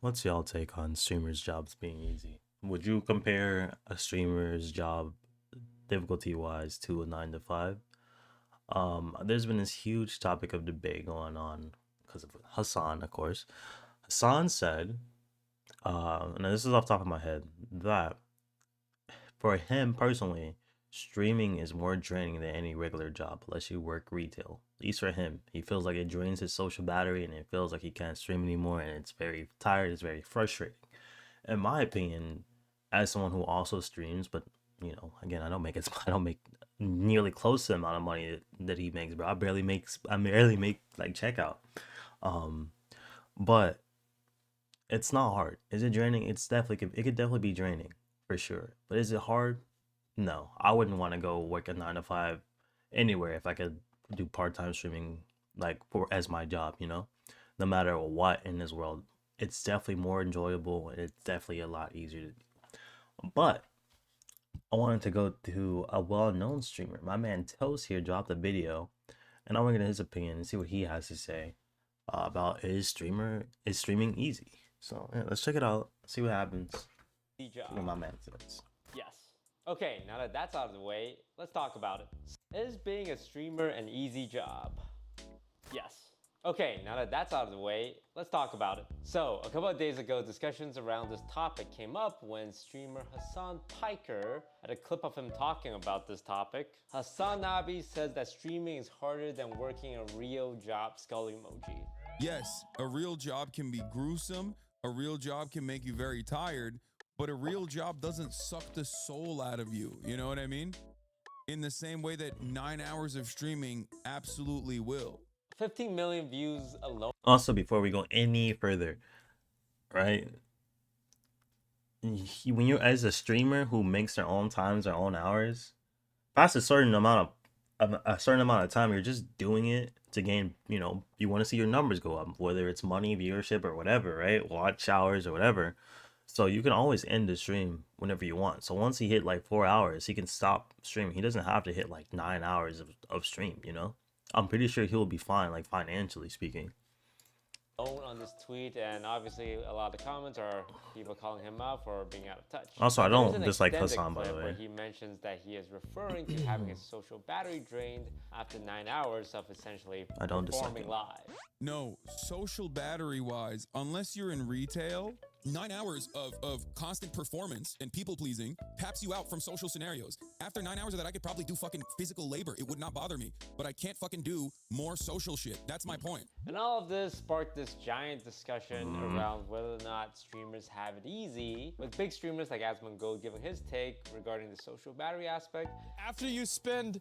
What's y'all take on streamers' jobs being easy? Would you compare a streamer's job difficulty wise to a 9 to 5? There's been this huge topic of debate going on because of Hassan, of course. Hassan said, and this is off the top of my head, that for him personally, streaming is more draining than any regular job, unless you work retail. At least for him, he feels like it drains his social battery and it feels like he can't stream anymore, and it's very tired, it's very frustrating. In my opinion, as someone who also streams, but again, I don't make it. I don't make nearly close to the amount of money that he makes, bro. I barely make like checkout. Um, but it's not hard. Is it draining? It could definitely be draining for sure. But is it hard? No, I wouldn't want to go work a 9 to 5 anywhere if I could do part-time streaming like for as my job. No matter what in this world, it's definitely more enjoyable and it's definitely a lot easier to do. But I wanted to go to a well-known streamer. My man Toast here dropped a video, and I want to get his opinion and see what he has to say about is streaming easy. So yeah, let's check it out. See what happens. See what my man says. Yes. Okay, now that that's out of the way, let's talk about it. Is being a streamer an easy job? Yes. Okay, now that that's out of the way, let's talk about it. So, a couple of days ago, discussions around this topic came up when streamer Hassan Piker had a clip of him talking about this topic. Hassan Nabi says that streaming is harder than working a real job, skull emoji. Yes, a real job can be gruesome, a real job can make you very tired, but a real job doesn't suck the soul out of you. You know what I mean? In the same way that 9 hours of streaming absolutely will. 15 million views alone. Also, before we go any further, right? When you're as a streamer who makes their own times, their own hours, past a certain amount of time, you're just doing it to gain. You want to see your numbers go up, whether it's money, viewership, or whatever, right? Watch hours or whatever. So you can always end the stream whenever you want. So once he hit like 4 hours, he can stop streaming. He doesn't have to hit like 9 hours of stream. I'm pretty sure he'll be fine, like financially speaking. On this tweet, and obviously a lot of the comments are people calling him out for being out of touch. Also, I There's don't an dislike extended Hassan, by the clip way. where he mentions that he is referring to having his social battery drained after 9 hours of essentially I don't dislike performing him. live. No, social battery wise, unless you're in retail, 9 hours of constant performance and people pleasing taps you out from social scenarios. After 9 hours of that, I could probably do fucking physical labor. It would not bother me, but I can't fucking do more social shit. That's my point. And all of this sparked this giant discussion around whether or not streamers have it easy, with big streamers like Asmongold giving his take regarding the social battery aspect. After you spend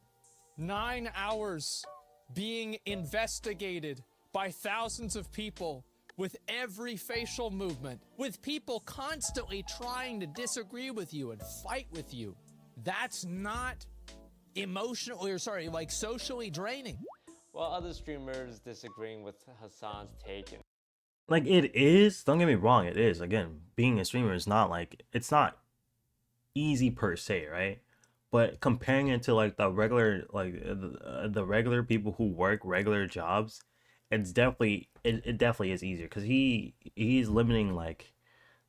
9 hours being investigated by thousands of people with every facial movement, with people constantly trying to disagree with you and fight with you, that's not socially draining. While other streamers disagreeing with Hassan's take. Like it is. Don't get me wrong. It is. Again, being a streamer is not like it's not easy per se, right? But comparing it to like the regular people who work regular jobs, it definitely is easier because he's limiting like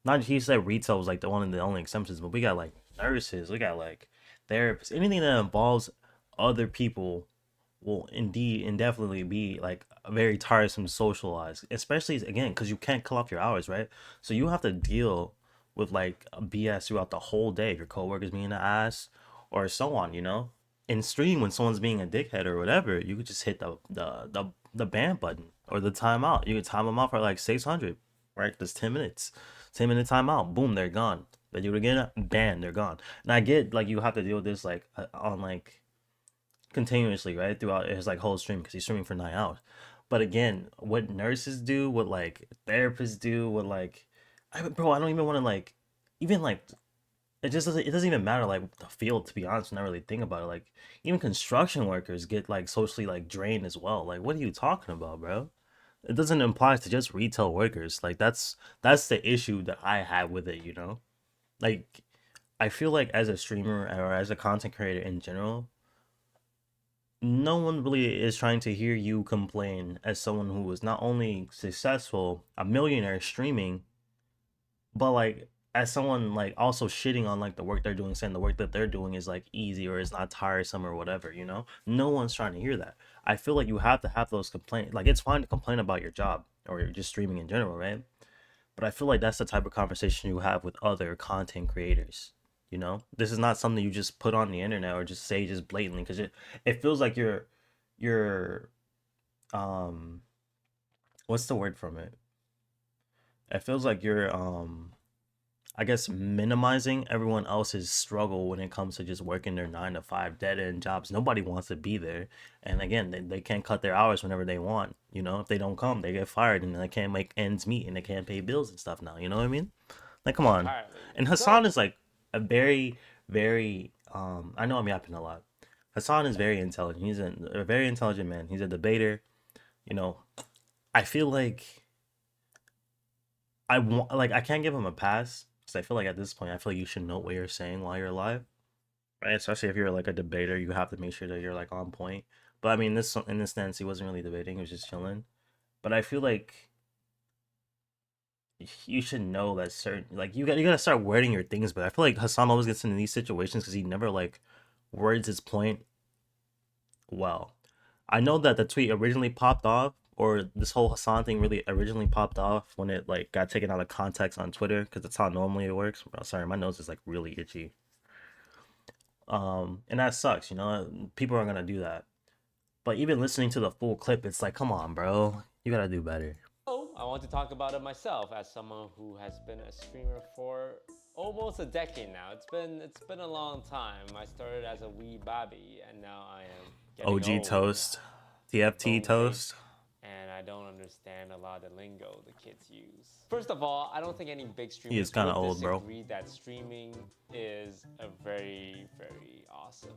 not he said retail was like the one of the only exceptions, but we got like nurses, we got like therapists, anything that involves other people will indeed and definitely be like very tiresome to socialize, especially again because you can't clock your hours, right? So you have to deal with like a BS throughout the whole day. If your coworkers being an ass or so on. In stream when someone's being a dickhead or whatever, you could just hit the ban button or the timeout. You could time them out for like 600, right? That's 10 minutes. 10-minute timeout. Boom, they're gone. They do it again, ban, they're gone. And I get like you have to deal with this like on like continuously, right? Throughout his like whole stream because he's streaming for 9 hours. But again, what nurses do, what like therapists do, what like bro, I don't even want to like even like it doesn't even matter like the field, to be honest, when I really think about it. Like even construction workers get like socially like drained as well. Like what are you talking about, bro? It doesn't apply to just retail workers. Like that's the issue that I have with it. Like I feel like as a streamer or as a content creator in general, no one really is trying to hear you complain as someone who is not only successful, a millionaire streaming, But like as someone like also shitting on like the work they're doing, saying the work that they're doing is like easy or is not tiresome or whatever, you know? No one's trying to hear that. I feel like you have to have those complaints. Like it's fine to complain about your job or you're just streaming in general, right? But I feel like that's the type of conversation you have with other content creators. You know, this is not something you just put on the internet or just say just blatantly because it feels like you're um what's the word from it? It feels like you're I guess minimizing everyone else's struggle when it comes to just working their 9 to 5 dead end jobs. Nobody wants to be there. And again, they can't cut their hours whenever they want. You know, if they don't come, they get fired and they can't make ends meet and they can't pay bills and stuff now. You know what I mean? Like, come on. Entirely. And So, Hassan is like a very, very, I know I'm yapping a lot. Hassan is very intelligent. He's a very intelligent man. He's a debater. You know, I feel like I want, like, I can't give him a pass because I feel like at this point, I feel like you should know what you're saying while you're live, right? Especially if you're like a debater, you have to make sure that you're like on point. But I mean, this in this sense, he wasn't really debating; he was just chilling. But I feel like you should know that certain like you gotta start wording your things. But I feel like Hassan always gets into these situations because he never like words his point well. I know that the tweet originally popped off, or this whole Hassan thing really originally popped off when it like got taken out of context on Twitter, because that's how normally it works. Oh, sorry, my nose is like really itchy. And that sucks, you know. People are gonna do that. But even listening to the full clip, it's like, come on, bro, you gotta do better. I want to talk about it myself as someone who has been a streamer for almost a decade now. It's been a long time. I started as a wee baby and now I am getting OG old. toast, TFT Old toast. and I don't understand a lot of the lingo the kids use. First of all, I don't think any big streamers He is kinda would old, bro. disagree that streaming is a very, very awesome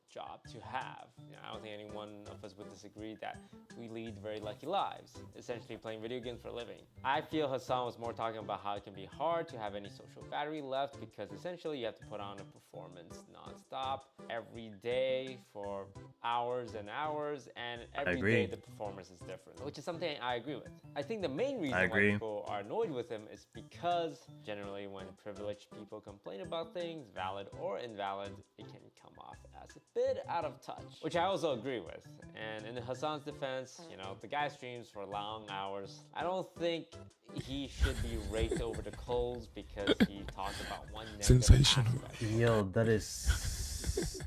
job to have. You know, I don't think any one of us would disagree that we lead very lucky lives, essentially playing video games for a living. I feel Hassan was more talking about how it can be hard to have any social battery left because essentially you have to put on a performance non-stop every day for hours and hours, and every agree. day the performance is different, which is something I agree with. I think the main reason why agree. people are annoyed with him is because generally when privileged people complain about things, valid or invalid, it can come off as a bit out of touch, which I also agree with. And in Hassan's defense, you know, the guy streams for long hours. I don't think he should be raked over the coals because he talked about one negative Sensational. aspect. Yo, that is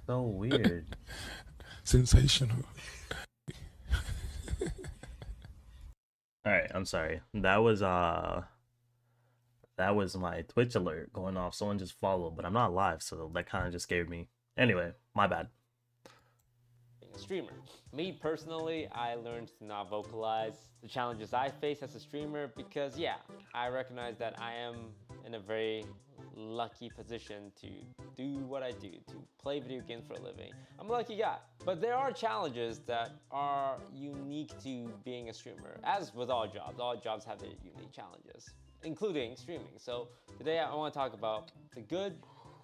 so weird. Sensational. All right, I'm sorry. That was my Twitch alert going off. Someone just followed, but I'm not live, so that kind of just scared me. Anyway, my bad. Being a streamer. Me personally, I learned to not vocalize the challenges I face as a streamer because yeah, I recognize that I am in a very lucky position to do what I do, to play video games for a living. I'm a lucky guy. But there are challenges that are unique to being a streamer. As with all jobs have their unique challenges, including streaming. So today I want to talk about the good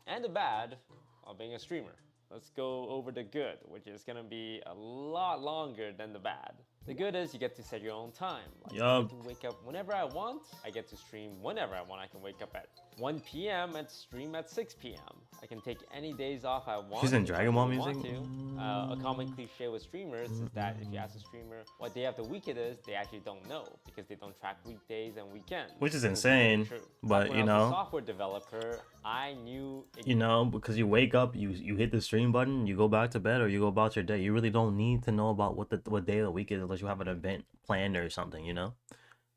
and the bad of being a streamer. Let's go over the good, which is gonna be a lot longer than the bad. The good is you get to set your own time. Like, I get to wake up whenever I want. I get to stream whenever I want. I can wake up at 1 p.m. and stream at 6 p.m. I can take any days off I want. He's in if I Dragon Ball really music? want to. A common cliche with streamers is that if you ask a streamer what day of the week it is, they actually don't know because they don't track weekdays and weekends. Which is very insane, true. but, When you I was know, a software developer, I knew you know, because you wake up, you hit the stream button, you go back to bed, or you go about your day. You really don't need to know about what day of the week is unless you have an event planned or something, you know?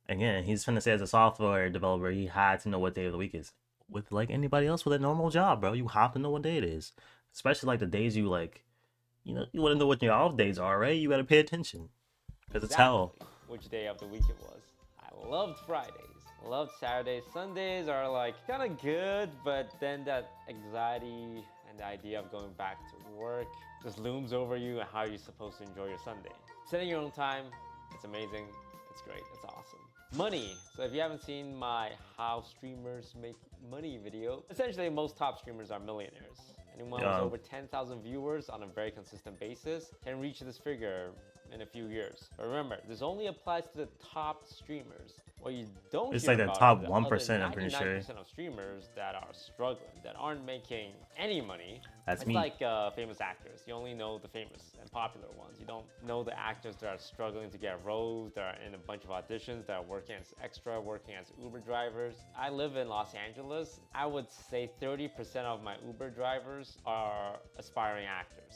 Again, he's finna say as a software developer, he had to know what day of the week is. With like anybody else with a normal job, bro, you have to know what day it is. Especially like the days you like, you know, you want to know what your off days are, right? You gotta pay attention. Because it's hell. which day of the week it was. I loved Fridays. Loved Saturdays. Sundays are like kind of good, but then that anxiety and the idea of going back to work just looms over you and how you're supposed to enjoy your Sunday. Setting your own time, it's amazing. It's great. It's awesome. Money. So if you haven't seen my How Streamers Make Money video, essentially most top streamers are millionaires. Anyone with over 10,000 viewers on a very consistent basis can reach this figure in a few years. But remember, this only applies to the top streamers. What you don't It's hear like the about top is 1%, I'm pretty sure. 99% of streamers that are struggling, that aren't making any money. That's It's me. like famous actors. You only know the famous and popular ones. You don't know the actors that are struggling to get roles, that are in a bunch of auditions, that are working as extra, working as Uber drivers. I live in Los Angeles. I would say 30% of my Uber drivers are aspiring actors.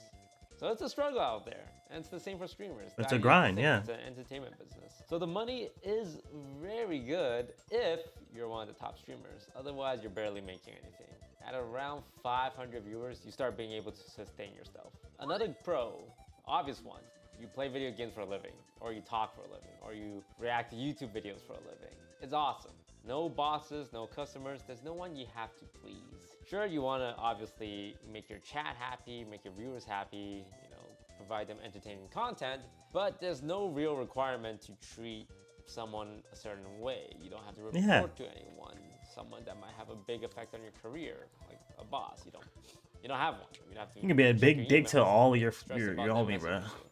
So it's a struggle out there, and it's the same for streamers. It's That a is the grind, same. yeah. It's an entertainment business. So the money is very good if you're one of the top streamers. Otherwise, you're barely making anything. At around 500 viewers, you start being able to sustain yourself. Another pro, obvious one, you play video games for a living, or you talk for a living, or you react to YouTube videos for a living. It's awesome. No bosses, no customers, there's no one you have to please. Sure, you want to obviously make your chat happy, make your viewers happy, you know, provide them entertaining content, but there's no real requirement to treat someone a certain way. You don't have to report Yeah. to anyone, someone that might have a big effect on your career, like a boss. You don't have one. You have to. You can be a check big your dick to emails, all your stress your about your them homie, bro. messaging you.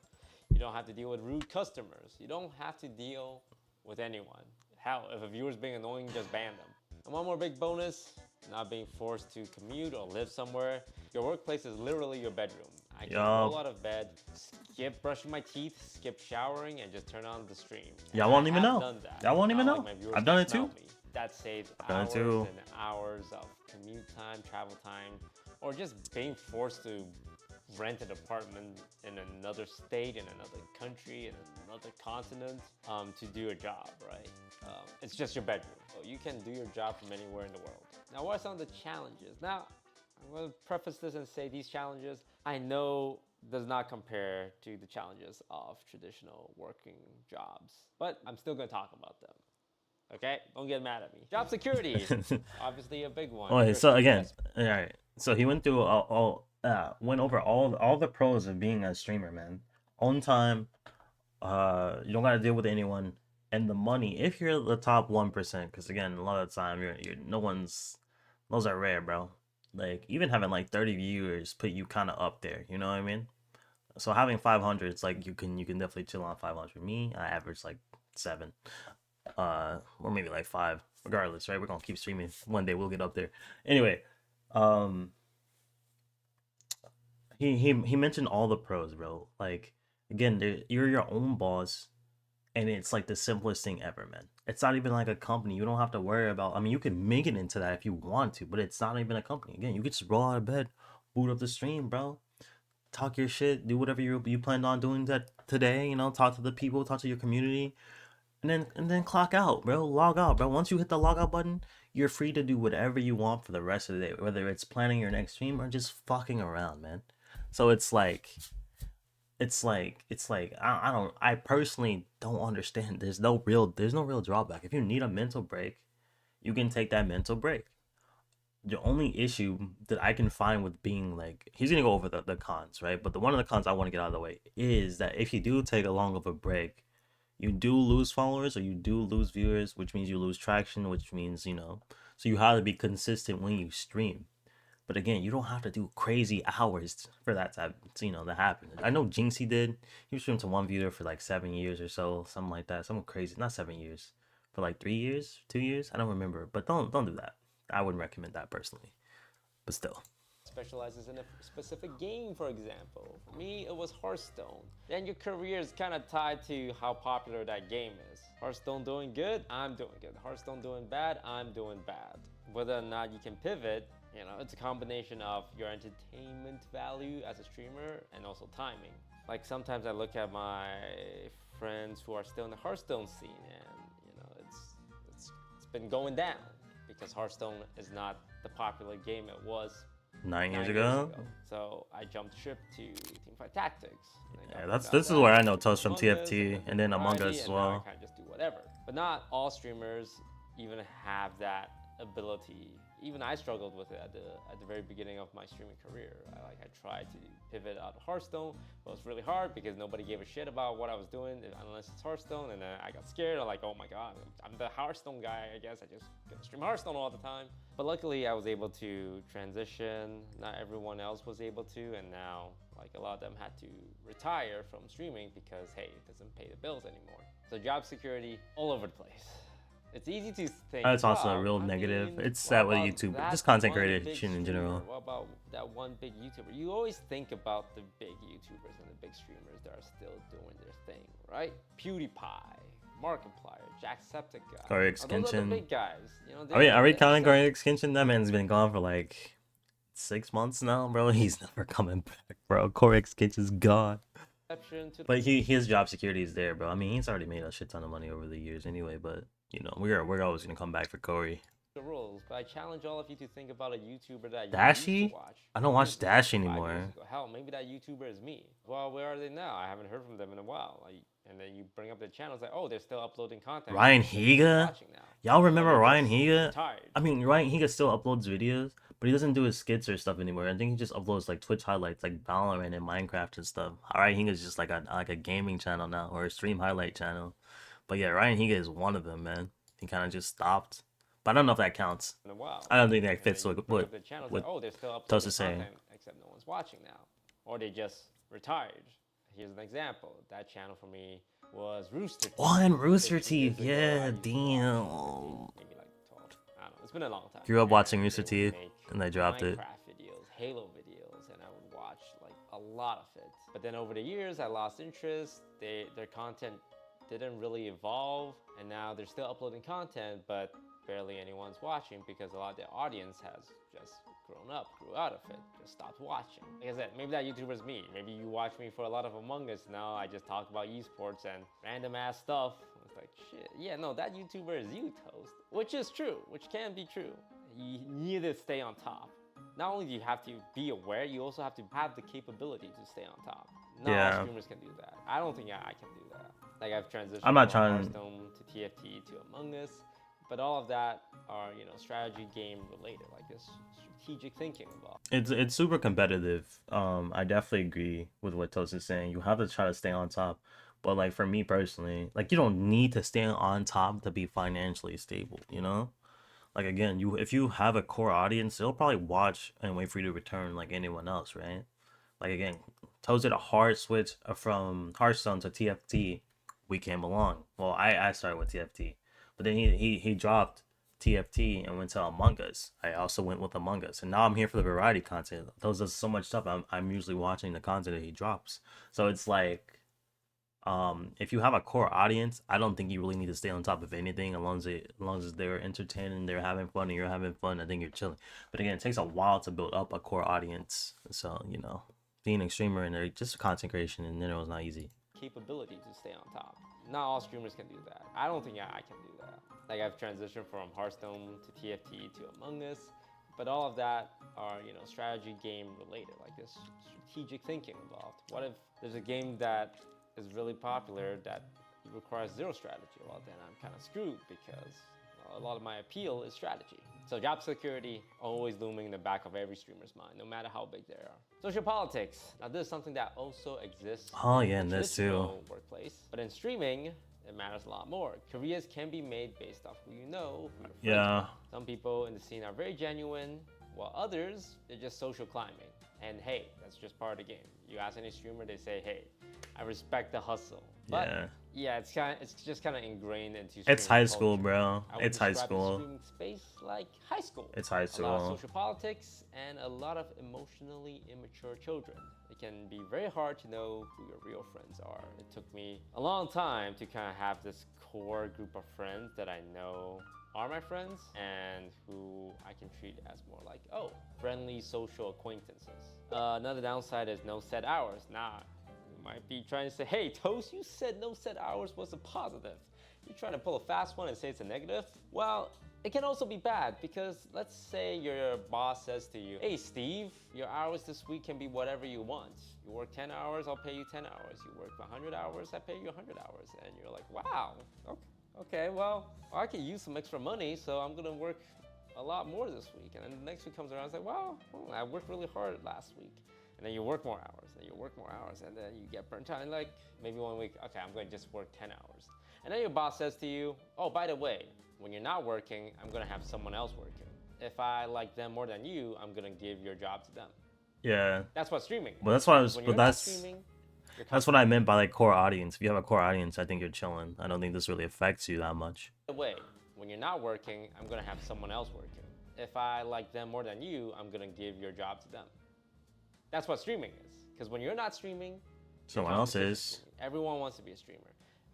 You don't have to deal with rude customers. You don't have to deal with anyone. Hell, if a viewer's being annoying, just ban them. And one more big bonus, not being forced to commute or live somewhere. Your workplace is literally your bedroom. I can Yup. roll out of bed, skip brushing my teeth, skip showering, and just turn on the stream. Y'all And won't I even have know. done that. Y'all won't It's even not know. like my viewers I've done can it too. smell me. That saves done it hours too. and hours of commute time, travel time, or just being forced to rent an apartment in another state, in another country, in another continent to do a job, right? It's just your bedroom. So you can do your job from anywhere in the world. Now, what are some of the challenges? Now, I'm going to preface this and say these challenges I know does not compare to the challenges of traditional working jobs, but I'm still going to talk about them. Okay? Don't get mad at me. Job security, obviously a big one. Okay, You're so a again, student, all right. So he went through went over all the pros of being a streamer, man. On time, you don't gotta deal with anyone, and the money. If you're the top 1%, because again, a lot of the time you're no one's. Those are rare, bro. Like even having like 30 viewers put you kind of up there. You know what I mean? So having 500, it's like you can definitely chill on 500. Me, I average like 7, or maybe like 5. Regardless, right? We're gonna keep streaming. One day we'll get up there. Anyway, he mentioned all the pros, bro. Like again, you're your own boss, and it's like the simplest thing ever, man. It's not even like a company. You don't have to worry about. I mean, you can make it into that if you want to, but it's not even a company. Again, you could just roll out of bed, boot up the stream, bro. Talk your shit, do whatever you planned on doing that today. You know, talk to the people, talk to your community, and then clock out, bro. Log out, bro. Once you hit the log out button, you're free to do whatever you want for the rest of the day, whether it's planning your next stream or just fucking around, man. So it's like I personally don't understand. There's no real drawback. If you need a mental break, you can take that mental break. The only issue that I can find with being like, he's gonna go over the cons, right? But one of the cons I want to get out of the way is that if you do take a long of a break, you do lose followers or you do lose viewers, which means you lose traction, which means, you know, so you have to be consistent when you stream. But again, you don't have to do crazy hours for that to happen. I know Jinxie did. He streamed to one viewer for like 7 years or so, something like that. Something crazy. Not 7 years. For like 3 years, 2 years. I don't remember. But don't do that. I wouldn't recommend that personally. But still. specializes in a specific game, for example. For me, it was Hearthstone. Then your career is kind of tied to how popular that game is. Hearthstone doing good, I'm doing good. Hearthstone doing bad, I'm doing bad. Whether or not you can pivot, you know, it's a combination of your entertainment value as a streamer and also timing. Like sometimes I look at my friends who are still in the Hearthstone scene and, you know, it's been going down because Hearthstone is not the popular game it was 9 years ago. So I jumped ship to Teamfight Tactics. Yeah, this is where I know Toast from TFT and then Among Us as Now well. I kind of just do whatever. But not all streamers even have that ability. Even I struggled with it at the very beginning of my streaming career. I tried to pivot out of Hearthstone, but it was really hard because nobody gave a shit about what I was doing unless it's Hearthstone. And then I got scared. I'm like, oh my god, I'm the Hearthstone guy. I guess I just gonna stream Hearthstone all the time. But luckily, I was able to transition. Not everyone else was able to, and now like a lot of them had to retire from streaming because hey, it doesn't pay the bills anymore. So job security all over the place. It's easy to think. That's also a wow, real I negative. mean, It's what sad with about YouTube, that just content one big creation in general. streamer? What about that one big YouTuber? You always think about the big YouTubers and the big streamers that are still doing their thing, right? PewDiePie, Markiplier, Jacksepticeye. Corey Those are the Extension. big guys. You know, Are we they're counting except- Corey Extension? That man's been gone for like 6 months now, bro. He's never coming back, bro. Corey Extension's gone. exception to But his job security is there, bro. I mean, he's already made a shit ton of money over the years anyway. But you know, we're always gonna come back for Corey. the rules. But I challenge all of you to think about a YouTuber that you Dashie? used to watch. I don't watch Maybe Dashie 5 years anymore. ago. Hell, maybe that YouTuber is me. Well, where are they now? I haven't heard from them in a while. Like, and then you bring up the channel, it's like, oh, they're still uploading content. Ryan They're Higa? watching now. Y'all remember Or Ryan they're Higa? retired. I mean, Ryan Higa still uploads videos, but he doesn't do his skits or stuff anymore. I think he just uploads like Twitch highlights, like Valorant and Minecraft and stuff. Ryan Higa's just like a gaming channel now, or a stream highlight channel. But yeah, Ryan Higa is one of them, man. He kind of just stopped. But I don't know if that counts. In a while. I don't think that And fits then you with bring what up the channel, it's what like, oh, they're still Toast uploading is saying. content, except no one's watching now. Or they just retired. Here's an example. That channel for me was Rooster Teeth. Oh, and Rooster 15 years Teeth, ago, I yeah, used to damn. watch maybe like 12. I don't know. It's been a long time. Grew up watching And Rooster they would Teeth, make and they dropped it. Minecraft videos, Halo videos, and I would watch like a lot of it. But then over the years, I lost interest. Their content didn't really evolve, and now they're still uploading content, but barely anyone's watching because a lot of their audience has just grown up, grew out of it, just stopped watching. Like I said, maybe that YouTuber's me. Maybe you watch me for a lot of Among Us now. I just talk about esports and random ass stuff. It's like, shit, yeah, no, that YouTuber is you, Toast. Which is true, which can be true. You need to stay on top. Not only do you have to be aware, you also have to have the capability to stay on top. Not Yeah. all streamers can do that. I don't think I can do that. Like I've transitioned I'm not from trying- Hearthstone to TFT to Among Us, but all of that are, you know, strategy game related. Like there's strategic thinking involved. It's super competitive. I definitely agree with what Toast is saying. You have to try to stay on top. But like for me personally, like you don't need to stay on top to be financially stable, you know? Like again, if you have a core audience, they'll probably watch and wait for you to return like anyone else, right? Like again, Toast did a hard switch from Hearthstone to TFT. We came along. Well, I started with TFT. But then he dropped TFT and went to Among Us. I also went with Among Us, and now I'm here for the variety content. Those does so much stuff. I'm usually watching the content that he drops. So it's like, if you have a core audience, I don't think you really need to stay on top of anything. As long as they're entertaining, they're having fun, and you're having fun, I think you're chilling. But again, it takes a while to build up a core audience. So you know, being a streamer and just content creation in general is not easy. Capability to stay on top. Not all streamers can do that. I don't think I can do that. Like I've transitioned from Hearthstone to TFT to Among Us, but all of that are, you know, strategy game related. Like there's strategic thinking involved. What if there's a game that is really popular that requires zero strategy? Well, then I'm kind of screwed because a lot of my appeal is strategy. So job security always looming in the back of every streamer's mind, no matter how big they are. Social politics. Now this is something that also exists Oh, in yeah, the and this too. traditional workplace, but in streaming, it matters a lot more. Careers can be made based off who you know, who your friends Yeah. are. Some people in the scene are very genuine, while others, they're just social climbing. And hey, that's just part of the game. You ask any streamer, they say, hey, I respect the hustle. But Yeah. it's just kind of ingrained into It's streaming high school, culture. bro. I would It's high describe the school. streaming space like high school. It's high A lot of school. social politics and a lot of emotionally immature children. It can be very hard to know who your real friends are. It took me a long time to kind of have this core group of friends that I know are my friends and who I can treat as more like, oh, friendly social acquaintances. Another downside is no set hours. Nah, you might be trying to say, hey, Toast, you said no set hours was a positive. You're trying to pull a fast one and say it's a negative? Well, it can also be bad because let's say your boss says to you, hey, Steve, your hours this week can be whatever you want. You work 10 hours, I'll pay you 10 hours. You work 100 hours, I pay you 100 hours. And you're like, wow, okay, well, I could use some extra money, so I'm gonna work a lot more this week. And then the next week comes around, it's like, well, I worked really hard last week. And then you work more hours, and you work more hours, and then you get burnt out. And like maybe one week, okay, I'm going to just work 10 hours. And then your boss says to you, oh, by the way, when you're not working, I'm going to have someone else working. If I like them more than you, I'm going to give your job to them. Yeah. That's what streaming is. Well, that's what I was. When But you're not that's streaming, you're that's what I meant by like core audience. If you have a core audience, I think you're chilling. I don't think this really affects you that much. By the way, when you're not working, I'm going to have someone else working. If I like them more than you, I'm going to give your job to them. That's what streaming is. Because when you're not streaming, Someone else is. everyone wants to be a streamer.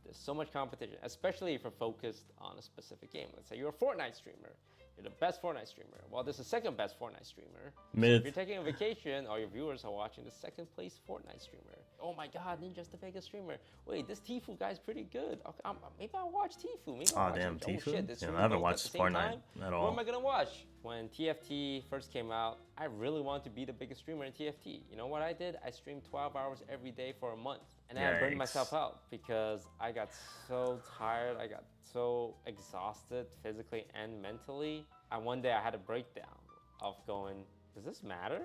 There's so much competition, especially if you're focused on a specific game. Let's say you're a Fortnite streamer. You're the best Fortnite streamer. Well, there's a second best Fortnite streamer. So Myth. if you're taking a vacation, all your viewers are watching the second place Fortnite streamer. Oh my God, Ninja's the Vegas streamer. Wait, this Tfue guy's pretty good. Okay, maybe I'll watch Tfue. Maybe I'll Oh watch damn, Ninja. Tfue. Shit, this Yeah, streamer I haven't both at watched the same Fortnite time. at What all. am I gonna watch? When TFT first came out, I really wanted to be the biggest streamer in TFT. You know what I did? I streamed 12 hours every day for a month. And then I burned Yikes. myself out because I got so tired. I got so exhausted physically and mentally. And one day I had a breakdown of going, does this matter?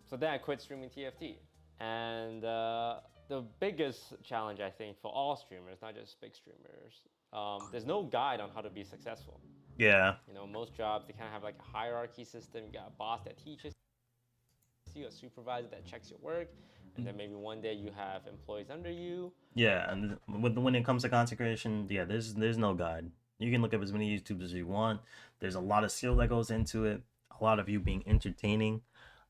So then I quit streaming TFT. And the biggest challenge, I think, for all streamers, not just big streamers, there's no guide on how to be successful. Yeah. You know, most jobs, they kind of have like a hierarchy system. You got a boss that teaches you, a supervisor that checks your work, and then maybe one day you have employees under you. Yeah, and when it comes to content creation, yeah, there's no guide. You can look up as many YouTubers as you want. There's a lot of skill that goes into it. A lot of you being entertaining,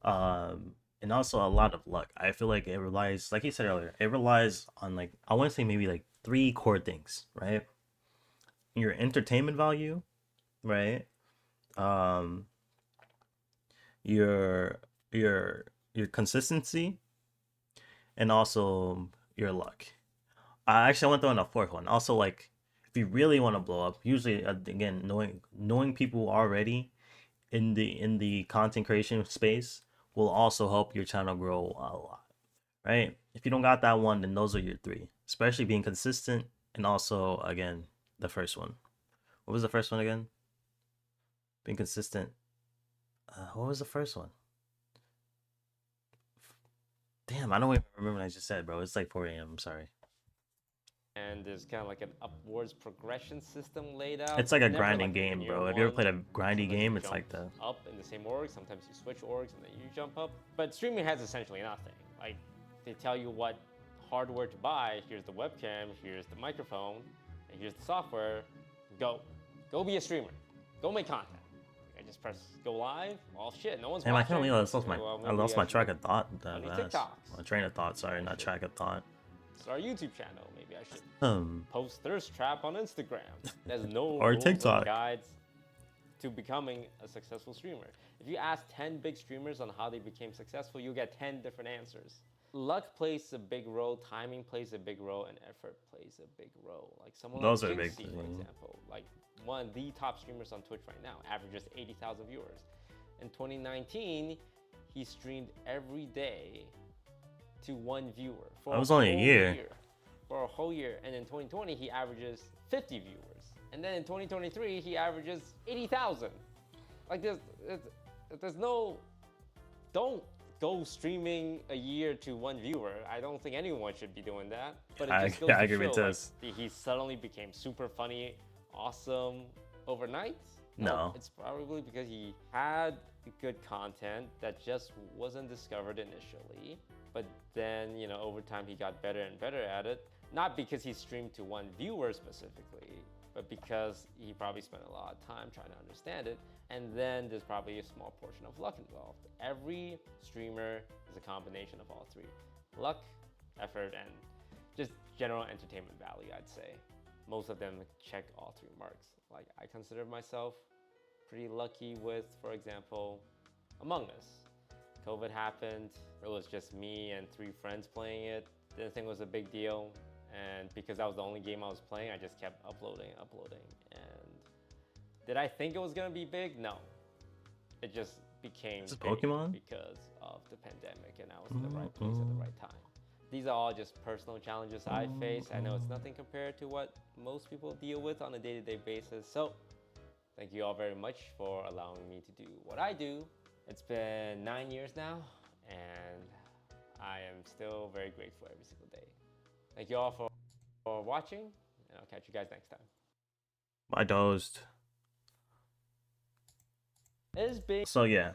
and also a lot of luck. I feel like it relies, like you said earlier, it relies on like I want to say maybe like 3 core things, right? Your entertainment value, right? Your consistency, and also your luck. I actually want to throw in a 4th one. Also, like if you really want to blow up, usually again knowing people already in the content creation space will also help your channel grow a lot, right? If you don't got that one, then those are your 3, especially being consistent, and also again the first one. What was the first one again? Being consistent. What was the first one? Damn, I don't even remember what I just said, bro. It's like 4 a.m. I'm sorry. And there's kind of like an upwards progression system laid out. It's like a Never grinding like game, linear bro. Have you ever one. played a grindy Sometimes game? you It's like jump the up in the same org. Sometimes you switch orgs and then you jump up. But streaming has essentially nothing. Like they tell you what hardware to buy. Here's the webcam. Here's the microphone. And here's the software. Go be a streamer. Go make content. I just press go live. Oh shit, no one's Damn, I watching. can't believe I lost my Well, I maybe lost my should track of thought. funny That's- TikToks. my train of thought. Sorry, not track of thought. Start a YouTube channel. Maybe I should post thirst trap on Instagram. There's no Or rules TikTok. or guides to becoming a successful streamer. If you ask 10 big streamers on how they became successful, you'll get 10 different answers. Luck plays a big role, timing plays a big role, and effort plays a big role. Like someone Those like are big Jinxie, for things. example, like one of the top streamers on Twitch right now, averages 80,000 viewers. In 2019, he streamed every day to 1 viewer. For That was only a whole year. For a whole year. And in 2020, he averages 50 viewers. And then in 2023, he averages 80,000. Like there's no, don't go streaming a year to 1 viewer. I don't think anyone should be doing that. But it just goes I to agree with show, this. like, he suddenly became super funny, awesome overnight. No. It's probably because he had good content that just wasn't discovered initially. But then, you know, over time he got better and better at it. Not because he streamed to 1 viewer specifically, but because he probably spent a lot of time trying to understand it. And then there's probably a small portion of luck involved. Every streamer is a combination of all 3. Luck, effort, and just general entertainment value, I'd say. Most of them check all 3 marks. Like, I consider myself pretty lucky with, for example, Among Us. COVID happened, it was just me and 3 friends playing it. Didn't think it was a big deal. And because that was the only game I was playing, I just kept uploading. And did I think it was gonna be big? No. It just became Is it big Pokemon? because of the pandemic, and I was in the right place at the right time. These are all just personal challenges I face. I know it's nothing compared to what most people deal with on a day-to-day basis. So Thank you all very much for allowing me to do what I do. It's been 9 years now, and I am still very grateful every single day. Thank you all for watching, and I'll catch you guys next time. I dozed. Is being So yeah,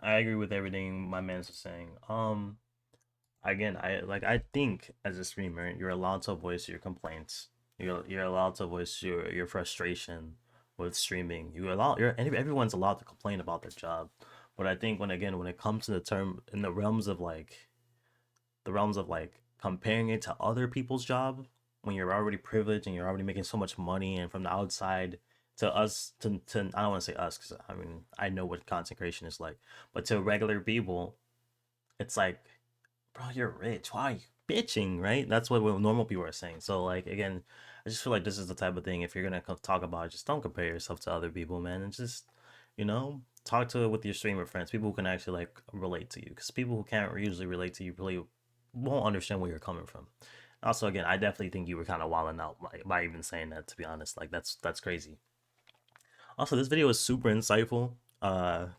I agree with everything my man's saying. Again, I think as a streamer, you're allowed to voice your complaints. You're allowed to voice your frustration with streaming. Everyone's allowed to complain about their job. But I think when it comes to the term in the realms of comparing it to other people's job, when you're already privileged and you're already making so much money, and from the outside to us to I don't want to say us, because I mean I know what content creation is like, but to regular people, it's like, bro, you're rich. Why are you bitching, right? That's what normal people are saying. So like again, I just feel like this is the type of thing, if you're gonna talk about it, just don't compare yourself to other people, man, and just, talk to it with your streamer friends, people who can actually like relate to you, because people who can't usually relate to you really won't understand where you're coming from. Also, again, I definitely think you were kind of wilding out by even saying that, to be honest. Like that's crazy. Also, this video was super insightful.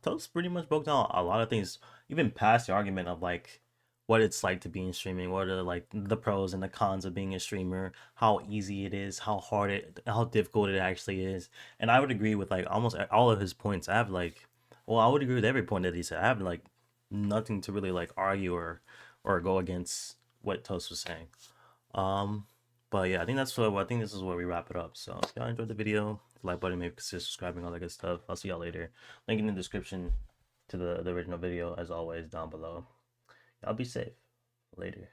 Toast pretty much broke down a lot of things, even past the argument of like what it's like to be in streaming, what are like the pros and the cons of being a streamer, how easy it is, how difficult it actually is. And I would agree with like almost all of his points. I would agree with every point that he said. I have like nothing to really like argue or go against what Toast was saying. But yeah, I think this is where we wrap it up. So if y'all enjoyed the video, like button, maybe consider subscribing, all that good stuff. I'll see y'all later. Link in the description to the original video, as always, down below. Y'all be safe. Later.